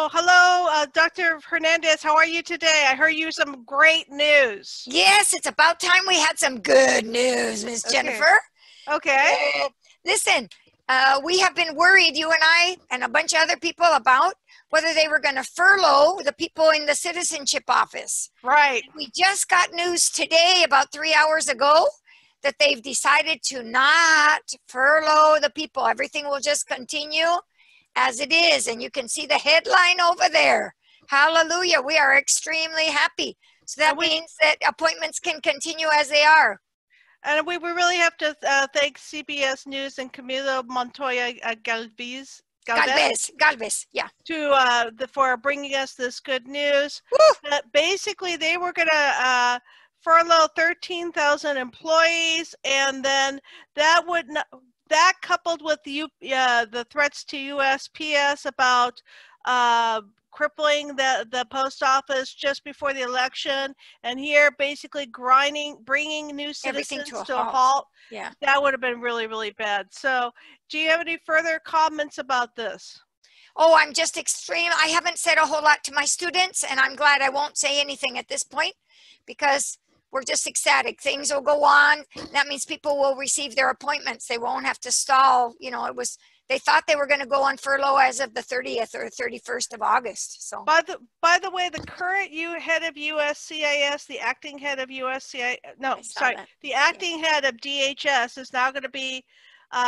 So, hello, Dr. Hernandez. How are you today? I heard you some great news. Yes, it's about time we had some good news, Miss Jennifer. Okay. Listen, we have been worried, you and I and a bunch of other people, about whether they were going to furlough the people in the citizenship office. Right. And we just got news today, about 3 hours ago, that they've decided to not furlough the people. Everything will just continue as it is. And you can see the headline over there. Hallelujah. We are extremely happy. So that means that appointments can continue as they are. And we really have to thank CBS News and Camilo Montoya Galvez, yeah. For bringing us this good news. Woo! Basically, they were going to furlough 13,000 employees, and then that coupled with the threats to USPS about crippling the post office just before the election, and here basically bringing new citizens to a halt. Yeah, that would have been really, really bad. So do you have any further comments about this? Oh, I'm just extreme. I haven't said a whole lot to my students, and I'm glad I won't say anything at this point, because we're just ecstatic. Things will go on. That means people will receive their appointments. They won't have to stall. You know, they thought they were going to go on furlough as of the 30th or 31st of August. So by the way, the current head of USCIS, the acting head of USCIS, the acting head of DHS is now going to be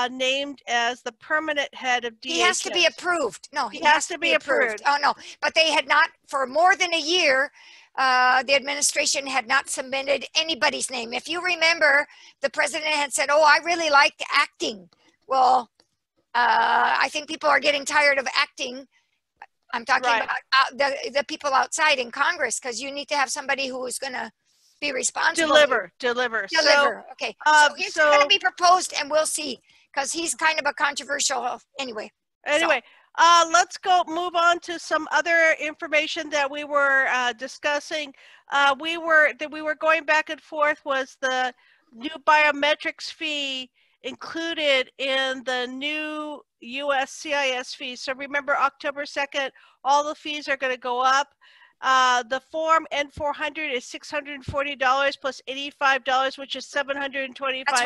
named as the permanent head of DHS. He has to be approved. No, he has to be approved. Oh, no. But they had not, for more than a year, the administration had not submitted anybody's name. If you remember, the president had said, oh, I really liked acting. Well, I think people are getting tired of acting. I'm talking about the people outside in Congress, because you need to have somebody who is going to be responsible. Deliver. So, okay. So it's going to be proposed, and we'll see, because he's kind of a controversial anyway. Let's move on to some other information that we were discussing. We were going back and forth. Was the new biometrics fee included in the new USCIS fees? So remember, October 2nd, all the fees are going to go up. The Form N400 is $640 plus $85, which is $725. That's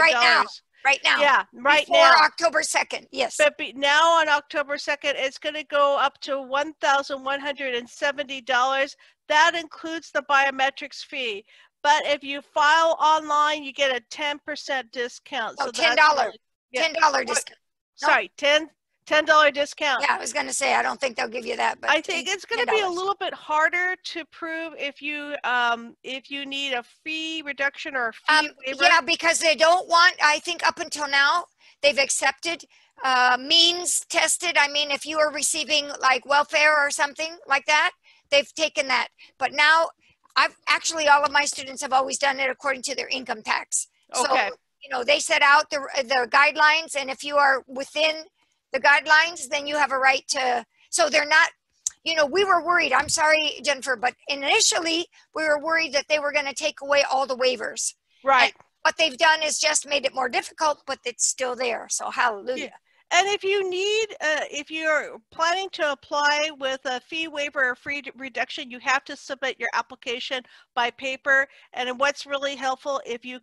right now. Yeah, Before October 2nd, yes. But now on October 2nd, it's going to go up to $1,170. That includes the biometrics fee. But if you file online, you get a 10% discount. So $10. $10 discount. Sorry, $10 discount. Yeah, I was going to say, I don't think they'll give you that, but I think it's going to be a little bit harder to prove if you need a fee reduction or a fee waiver. Yeah, because they don't want, I think up until now, they've accepted means tested. I mean, if you are receiving like welfare or something like that, they've taken that. But now, all of my students have always done it according to their income tax. Okay. So, you know, they set out the guidelines, and if you are within the guidelines, then you have a right to, so they're not, you know, we were worried, I'm sorry, Jennifer, but initially we were worried that they were going to take away all the waivers. Right. And what they've done is just made it more difficult, but it's still there. So hallelujah. Yeah. And if you need, if you're planning to apply with a fee waiver or fee reduction, you have to submit your application by paper. And what's really helpful, if you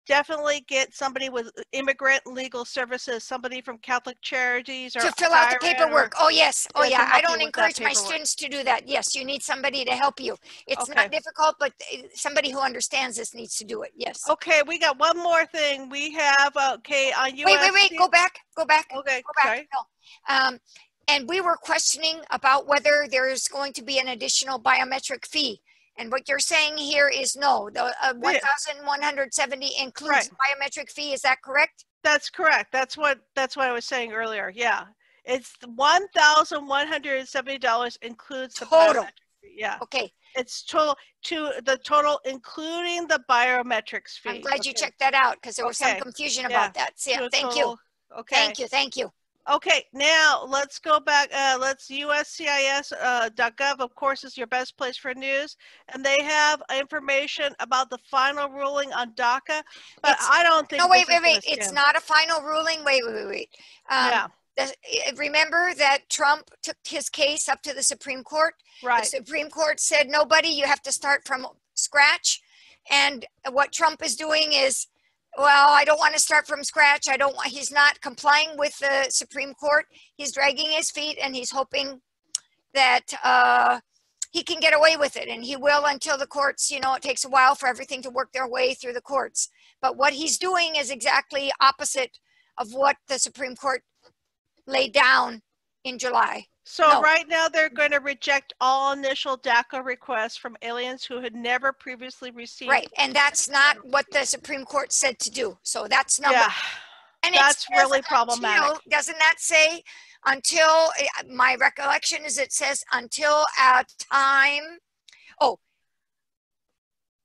definitely get somebody with immigrant legal services, somebody from Catholic Charities, or to fill out the paperwork. Oh yes. Oh yeah. I don't encourage my students to do that. Yes, you need somebody to help you. It's not difficult, but somebody who understands this needs to do it. Yes. Okay, we got one more thing. We have on US. Wait. Go back. Okay. Go back. No. And we were questioning about whether there's going to be an additional biometric fee. And what you're saying here is no, the 1,170 includes the biometric fee. Is that correct? That's correct. That's what I was saying earlier. Yeah, it's $1,170 includes the biometric fee. Yeah. Okay. It's total including the biometrics fee. I'm glad you checked that out, because there was some confusion about that. So, yeah, thank you. Okay. Thank you. Okay, now let's go back. Let's USCIS.gov, of course, is your best place for news, and they have information about the final ruling on DACA. But I don't think. No, wait. It's not a final ruling. Wait. Yeah. Remember that Trump took his case up to the Supreme Court? Right. The Supreme Court said, nobody, you have to start from scratch. And what Trump is doing is, well, I don't want to start from scratch. He's not complying with the Supreme Court. He's dragging his feet, and he's hoping that he can get away with it, and he will until the courts, it takes a while for everything to work their way through the courts. But what he's doing is exactly opposite of what the Supreme Court laid down in July. So right now they're going to reject all initial DACA requests from aliens who had never previously received. Right, and that's not what the Supreme Court said to do. So that's number. Yeah, and that's really problematic. Doesn't that say until? My recollection is it says until a time. Oh,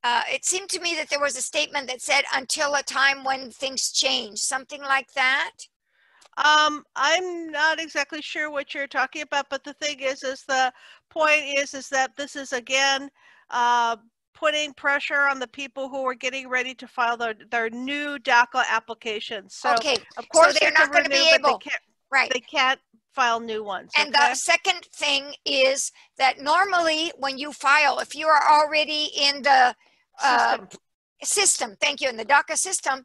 it seemed to me that there was a statement that said until a time when things change, something like that. I'm not exactly sure what you're talking about, but the thing is the point is that this is again putting pressure on the people who are getting ready to file their new DACA applications. So okay, of course so they're not going to be able. They can't file new ones. And the second thing is that normally when you file, if you are already in the system, thank you, in the DACA system,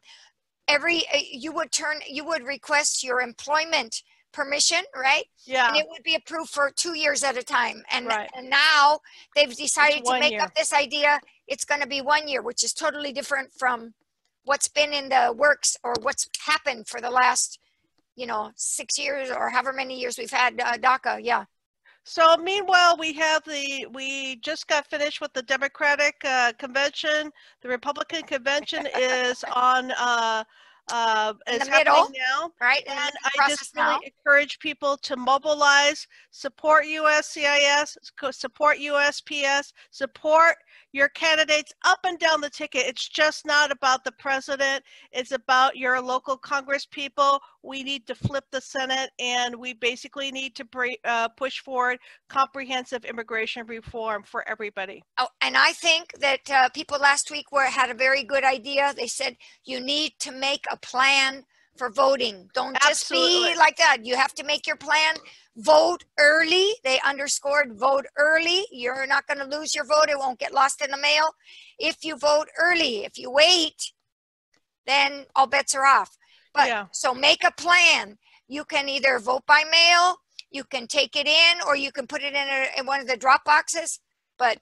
you would request your employment permission, right? Yeah. And it would be approved for 2 years at a time. And, right. and now they've decided to make year. up this idea. It's going to be 1 year, which is totally different from what's been in the works or what's happened for the last, 6 years or however many years we've had DACA. Yeah. So meanwhile, we just got finished with the Democratic convention. The Republican convention is on is happening now, right? And I just really encourage people to mobilize, support USCIS, support USPS, support your candidates up and down the ticket. It's just not about the president. It's about your local Congress people. We need to flip the Senate, and we basically need to push forward comprehensive immigration reform for everybody. Oh, and I think that people last week had a very good idea. They said you need to make a plan for voting. Don't just be like that. You have to make your plan. Vote early. They underscored vote early. You're not going to lose your vote. It won't get lost in the mail. If you vote early, if you wait, then all bets are off. But so make a plan. You can either vote by mail, you can take it in, or you can put it in one of the drop boxes. But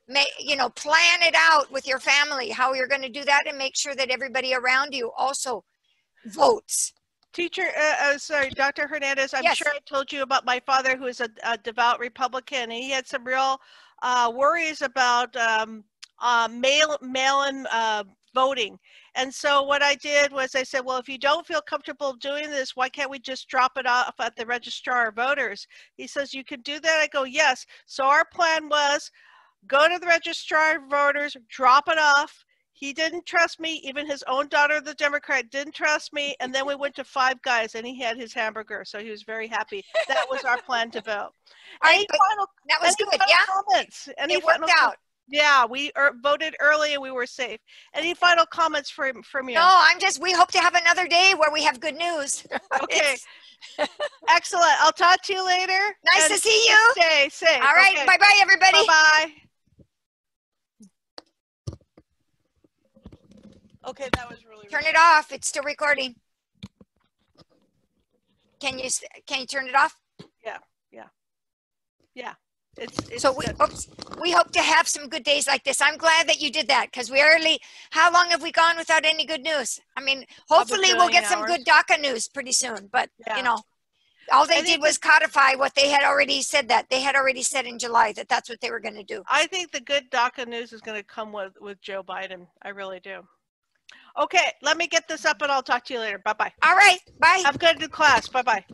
plan it out with your family, how you're going to do that, and make sure that everybody around you also votes. Teacher, sorry, Dr. Hernandez, I'm sure I told you about my father, who is a devout Republican. He had some real worries about mail-in voting. And so what I did was I said, well, if you don't feel comfortable doing this, why can't we just drop it off at the Registrar of Voters? He says, you can do that. I go, yes. So our plan was go to the Registrar of Voters, drop it off. He didn't trust me. Even his own daughter, the Democrat, didn't trust me. And then we went to Five Guys, and he had his hamburger. So he was very happy. That was our plan to vote. That was good. Yeah. Comments? It worked out. Yeah, we voted early and we were safe. Any final comments from you? No, we hope to have another day where we have good news. Okay. Excellent. I'll talk to you later. Nice to see you. Stay safe. All right. Okay. Bye-bye, everybody. Bye-bye. Okay, that was really. Turn it off. It's still recording. Can you turn it off? Yeah. It's so we hope to have some good days like this. I'm glad that you did that, because how long have we gone without any good news? I mean, hopefully we'll get some good DACA news pretty soon, but all they did was codify what they had already said. That they had already said in July that's what they were going to do. I think the good DACA news is going to come with Joe Biden. I really do. Okay, let me get this up and I'll talk to you later. Bye-bye. All right, bye. Have a good class. Bye-bye.